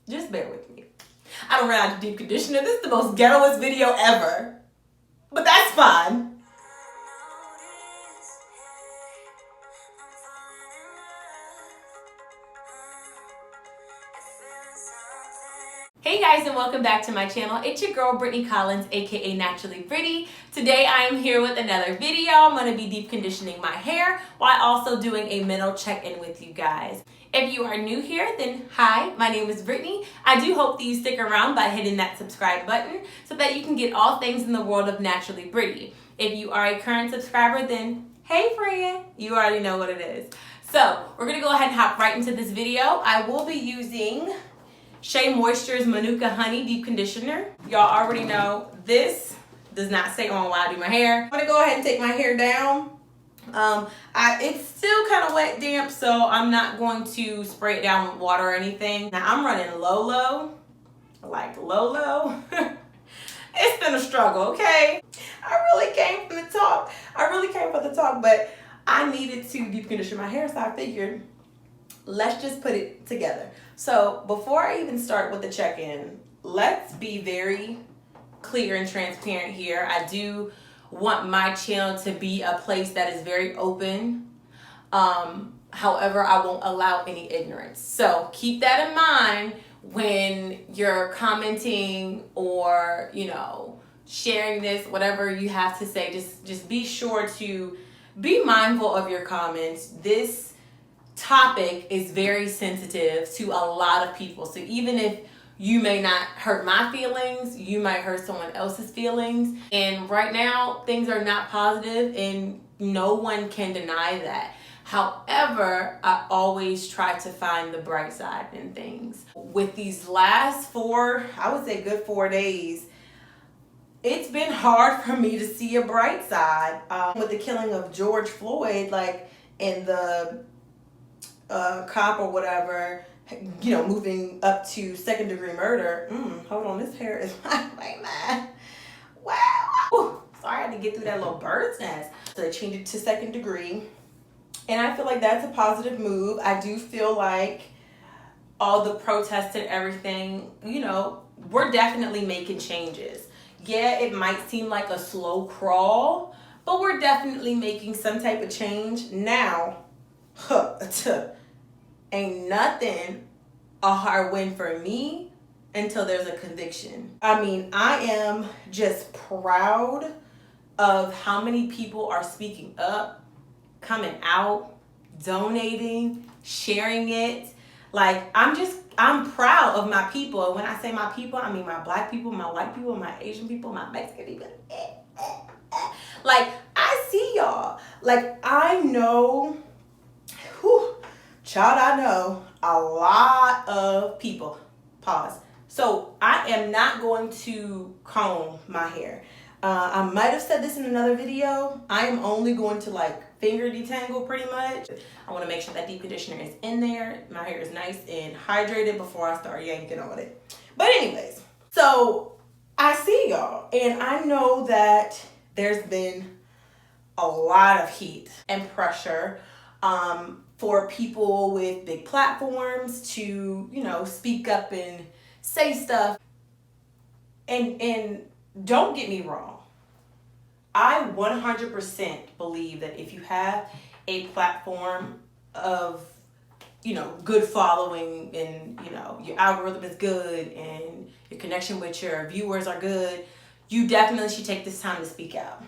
Just bear with me. I don't run out of deep conditioner. This is the most ghettoest video ever. But that's fine. Hey guys, and welcome back to my channel. It's your girl Brittany Collins, aka Naturally Pretty. Today I am here with another video. I'm going to be deep conditioning my hair while also doing a mental check-in with you guys. If you are new here, then hi, my name is Brittany. I do hope that you stick around by hitting that subscribe button so that you can get all things in the world of Naturally Pretty. If you are a current subscriber, then hey friend, you already know what it is. So we're going to go ahead and hop right into this video. I will be using Shea Moisture's MANUKA Honey Deep Conditioner. Y'all already know this does not stay on while I do my hair. I'm gonna go ahead and take my hair down. It's still kind of wet damp, so I'm not going to spray it down with water or anything. Now I'm running low, like low. It's been a struggle, okay? I really came from the top, but I needed to deep condition my hair, so I figured let's just put it together. So before I even start with the check-in, let's be very clear and transparent here. I do want my channel to be a place that is very open. However, I won't allow any ignorance. So keep that in mind when you're commenting or, you know, sharing this, whatever you have to say. Just be sure to be mindful of your comments. This topic is very sensitive to a lot of people. So even if you may not hurt my feelings, you might hurt someone else's feelings. And right now, things are not positive and no one can deny that. However, I always try to find the bright side in things. With these last I would say good 4 days, it's been hard for me to see a bright side. With the killing of George Floyd, like in the cop or whatever, you know, moving up to second-degree murder. Hold on, this hair is like man. Wow. Ooh, sorry, I had to get through that little bird's nest. So they changed it to second degree, and I feel like that's a positive move. I do feel like all the protests and everything, you know, we're definitely making changes. Yeah, it might seem like a slow crawl, but we're definitely making some type of change now. Ain't nothing a hard win for me until there's a conviction. I mean, I am just proud of how many people are speaking up, coming out, donating, sharing it. Like, I'm proud of my people. And when I say my people, I mean my black people, my white people, my Asian people, my Mexican people. Like, I see y'all. Like, I know, child, I know a lot of people. Pause. So I am not going to comb my hair. I might have said this in another video. I am only going to like finger detangle pretty much. I want to make sure that deep conditioner is in there. My hair is nice and hydrated before I start yanking on it. But anyways, so I see y'all, and I know that there's been a lot of heat and pressure for people with big platforms to, you know, speak up and say stuff. And don't get me wrong. I 100% believe that if you have a platform of, you know, good following and, you know, your algorithm is good and your connection with your viewers are good, you definitely should take this time to speak out.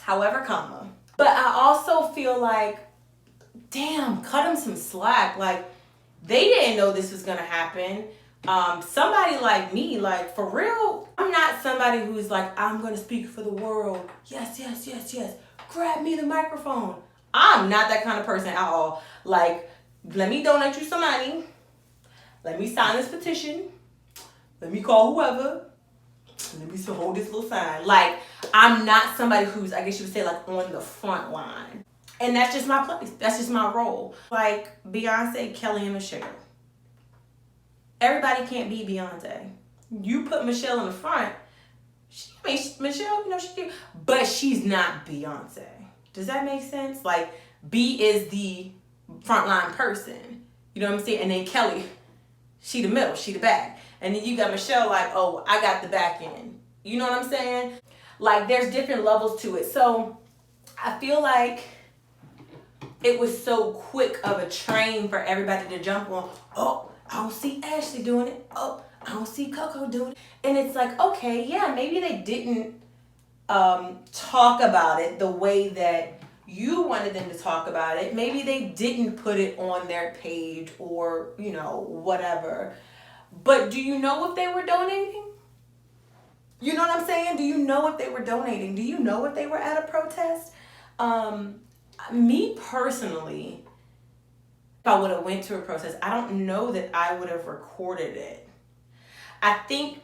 However, but I also feel like, damn, cut them some slack. Like, they didn't know this was gonna happen. Somebody like me, like, for real, I'm not somebody who's like, I'm gonna speak for the world. Yes, yes, yes, yes. Grab me the microphone. I'm not that kind of person at all. Like, let me donate you some money. Let me sign this petition. Let me call whoever. Let me hold this little sign. Like, I'm not somebody who's, I guess you would say, like, on the front line. And that's just my place. That's just my role. Like Beyonce, Kelly, and Michelle. Everybody can't be Beyonce. You put Michelle in the front. Michelle, you know, but she's not Beyonce. Does that make sense? Like, B is the frontline person. You know what I'm saying? And then Kelly, she the middle, she the back. And then you got Michelle like, oh, I got the back end. You know what I'm saying? Like, there's different levels to it. So I feel like it was so quick of a train for everybody to jump on. Oh, I don't see Ashley doing it. Oh, I don't see Coco doing it. And it's like, okay, yeah, maybe they didn't talk about it the way that you wanted them to talk about it. Maybe they didn't put it on their page or, you know, whatever. But do you know if they were donating? You know what I'm saying? Do you know if they were donating? Do you know if they were at a protest? Me personally, if I would have went to a protest, I don't know that I would have recorded it. I think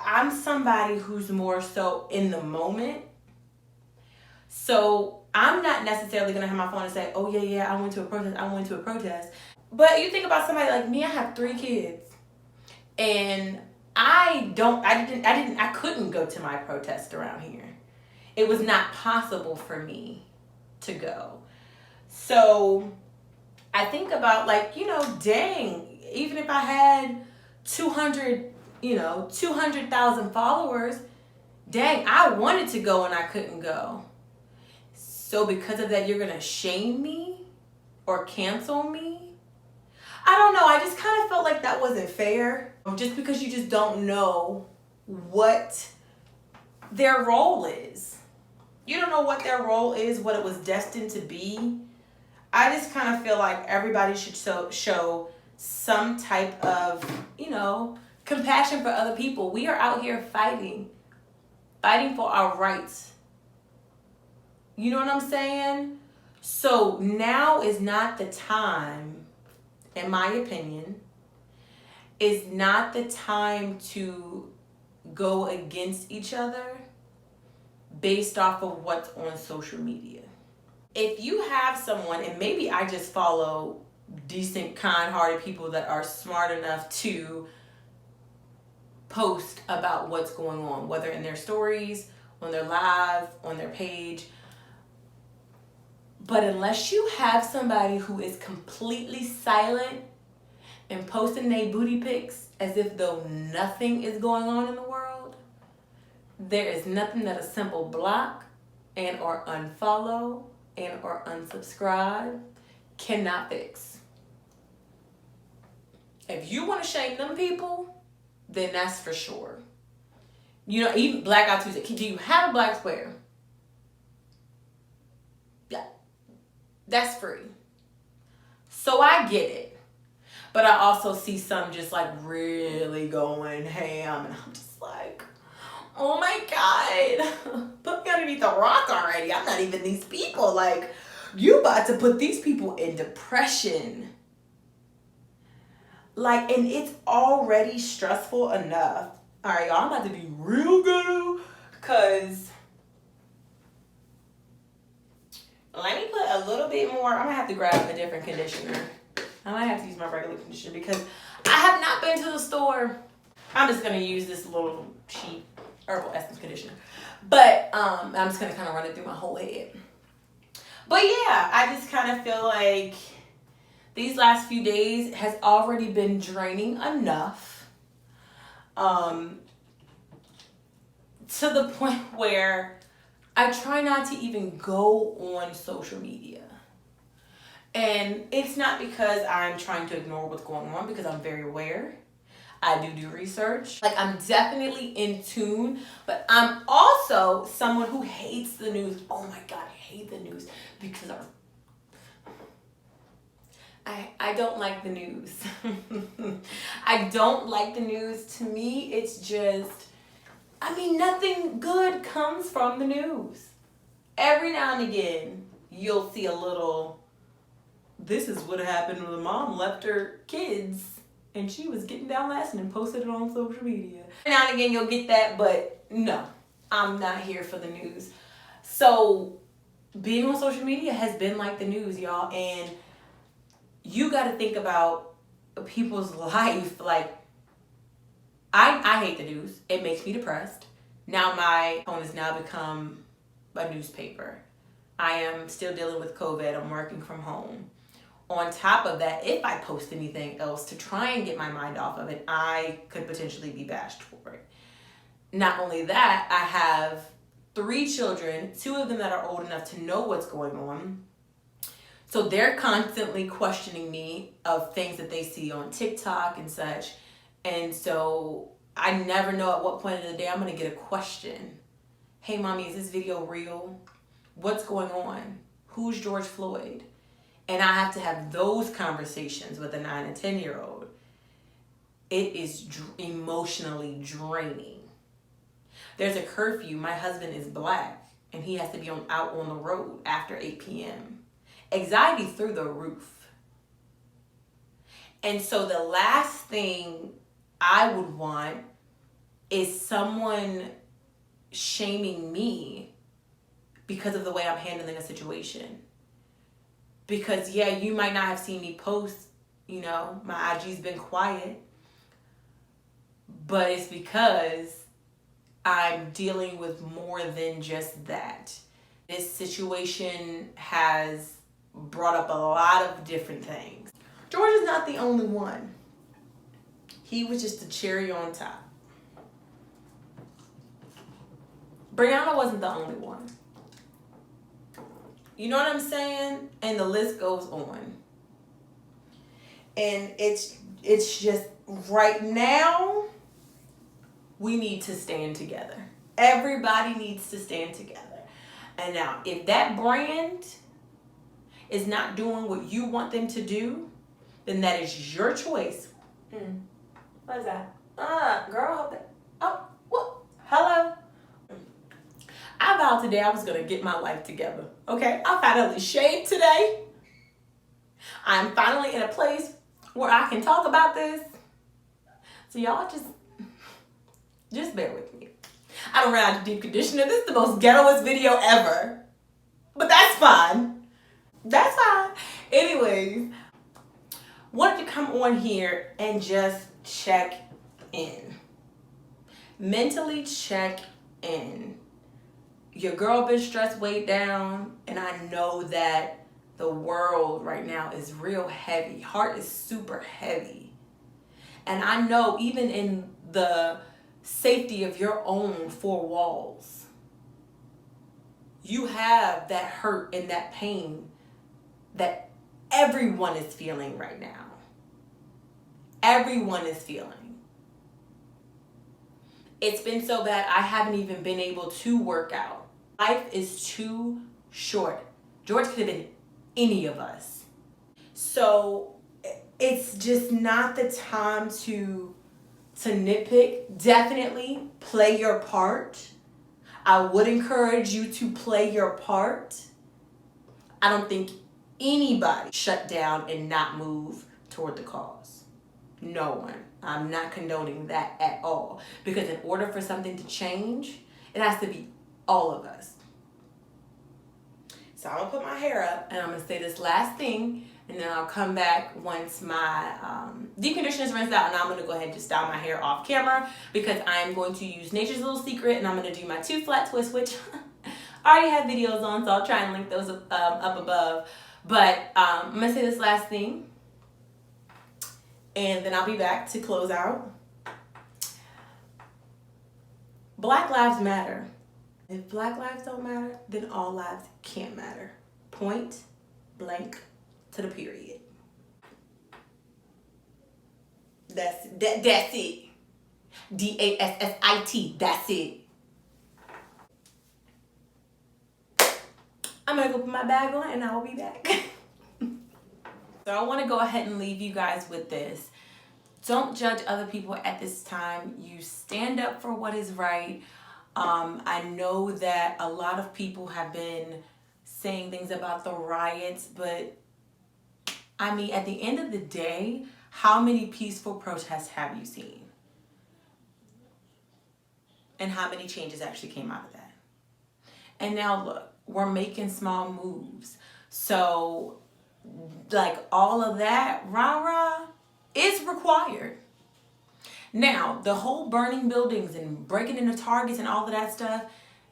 I'm somebody who's more so in the moment. So I'm not necessarily going to have my phone and say, oh yeah, I went to a protest. But you think about somebody like me, I have 3 kids. And I couldn't go to my protest around here. It was not possible for me to go. So I think about, like, you know, dang, even if I had 200,000 followers, dang, I wanted to go and I couldn't go. So because of that, you're going to shame me or cancel me? I don't know. I just kind of felt like that wasn't fair. Just because you just don't know what their role is. You don't know what their role is, what it was destined to be. I just kind of feel like everybody should show some type of, you know, compassion for other people. We are out here fighting for our rights. You know what I'm saying? So now is not the time, in my opinion, is not the time to go against each other based off of what's on social media. If you have someone, and maybe I just follow decent, kind-hearted people that are smart enough to post about what's going on, whether in their stories, on their live, on their page. But unless you have somebody who is completely silent and posting their booty pics as if though nothing is going on in the world, there is nothing that a simple block and or unfollow and or unsubscribe cannot fix. If you want to shame them people, then that's for sure. You know, even Blackout Tuesday. Do you have a black square? Yeah, that's free. So I get it. But I also see some just like really going ham, and I'm just like, oh my God, put me underneath the rock already. I'm not even these people. Like, you about to put these people in depression. Like, and it's already stressful enough. All right, y'all, I'm about to be real good, because let me put a little bit more. I'm gonna have to grab a different conditioner. I might have to use my regular conditioner because I have not been to the store. I'm just gonna use this little cheap Herbal Essence conditioner. But I'm just gonna kind of run it through my whole head. But yeah, I just kind of feel like these last few days has already been draining enough. To the point where I try not to even go on social media. And it's not because I'm trying to ignore what's going on, because I'm very aware. I do research. Like, I'm definitely in tune, but I'm also someone who hates the news. Oh my God, I hate the news because I don't like the news. I don't like the news. To me, it's just, I mean, nothing good comes from the news. Every now and again, you'll see a little, this is what happened when the mom left her kids and she was getting down last and posted it on social media. Every now and again, you'll get that, but no, I'm not here for the news. So being on social media has been like the news, y'all. And you got to think about people's life. Like, I hate the news. It makes me depressed. Now my phone has now become a newspaper. I am still dealing with COVID. I'm working from home. on top of that, if I post anything else to try and get my mind off of it, I could potentially be bashed for it. Not only that, I have 3 children, 2 of them that are old enough to know what's going on. So they're constantly questioning me of things that they see on TikTok and such. And so I never know at what point of the day I'm going to get a question. Hey, mommy, is this video real? What's going on? Who's George Floyd? And I have to have those conversations with a 9 and 10-year-old. It is emotionally draining. There's a curfew. My husband is black, and he has to be out on the road after 8 p.m. Anxiety through the roof. And so the last thing I would want is someone shaming me because of the way I'm handling a situation. Because yeah, you might not have seen me post, my IG's been quiet, but it's because I'm dealing with more than just that. This situation has brought up a lot of different things. George is not the only one. He was just a cherry on top. Brianna wasn't the only one. You know what I'm saying? And the list goes on. And it's just right now, we need to stand together. Everybody needs to stand together. And now, if that brand is not doing what you want them to do, then that is your choice. What is that? Girl, what? Hello? I vowed today I was going to get my life together. Okay? I finally shaved today. I'm finally in a place where I can talk about this. So y'all just bear with me. I don't run out of deep conditioner. This is the most ghettoest video ever. But that's fine. That's fine. Anyways, wanted to come on here and just check in. Mentally check in. Your girl been stressed, weighed down, and I know that the world right now is real heavy. Heart is super heavy. And I know even in the safety of your own 4 walls, you have that hurt and that pain that everyone is feeling right now. Everyone is feeling. It's been so bad I haven't even been able to work out. Life is too short. George could have been any of us. So it's just not the time to nitpick. Definitely play your part. I would encourage you to play your part. I don't think anybody shut down and not move toward the cause. No one. I'm not condoning that at all. Because in order for something to change, it has to be all of us. So I'm going to put my hair up and I'm going to say this last thing, and then I'll come back once my deep conditioner is rinsed out, and I'm going to go ahead and just style my hair off camera because I'm going to use Nature's Little Secret, and I'm going to do my 2 flat twists, which I already have videos on, so I'll try and link those up above. But I'm going to say this last thing, and then I'll be back to close out. Black lives matter. If Black lives don't matter, then all lives can't matter. Point blank to the period. That's it. DASSIT. That's it. I'm gonna go put my bag on and I will be back. So I want to go ahead and leave you guys with this. Don't judge other people at this time. You stand up for what is right. I know that a lot of people have been saying things about the riots, but I mean, at the end of the day, how many peaceful protests have you seen? And how many changes actually came out of that? And now look, we're making small moves. So like all of that rah-rah is required. Now, the whole burning buildings and breaking into Targets and all of that stuff,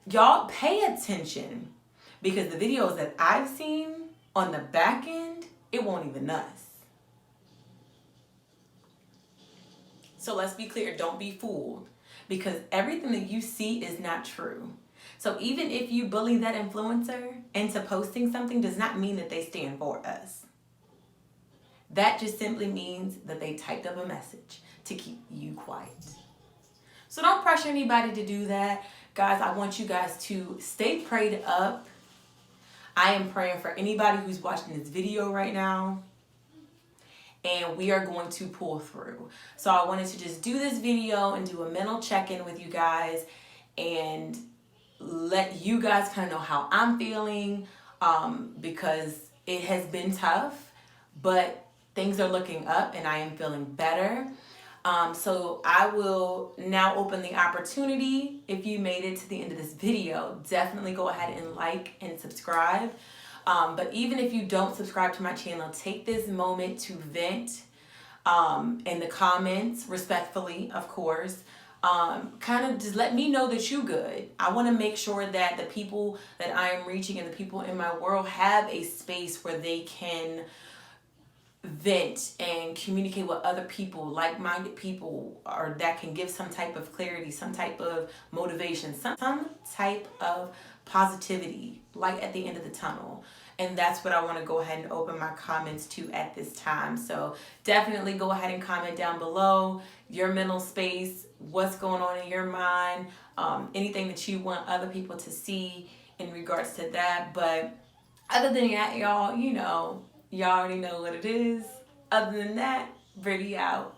y'all pay attention, because the videos that I've seen on the back end, it won't even us. So let's be clear, don't be fooled, because everything that you see is not true. So even if you bully that influencer into posting something does not mean that they stand for us. That just simply means that they typed up a message to keep you quiet. So don't pressure anybody to do that. Guys, I want you guys to stay prayed up. I am praying for anybody who's watching this video right now. And we are going to pull through. So I wanted to just do this video and do a mental check-in with you guys and let you guys kind of know how I'm feeling, because it has been tough, but things are looking up and I am feeling better. So I will now open the opportunity. If you made it to the end of this video, definitely go ahead and like and subscribe. But even if you don't subscribe to my channel, take this moment to vent in the comments, respectfully, of course. Kind of just let me know that you good. I want to make sure that the people that I am reaching and the people in my world have a space where they can vent and communicate with other people, like-minded people, or that can give some type of clarity, some type of motivation, some type of positivity, light at the end of the tunnel. And that's what I want to go ahead and open my comments to at this time. So definitely go ahead and comment down below your mental space, what's going on in your mind, anything that you want other people to see in regards to that. But other than that, y'all, you know, y'all already know what it is. Other than that, Britty out.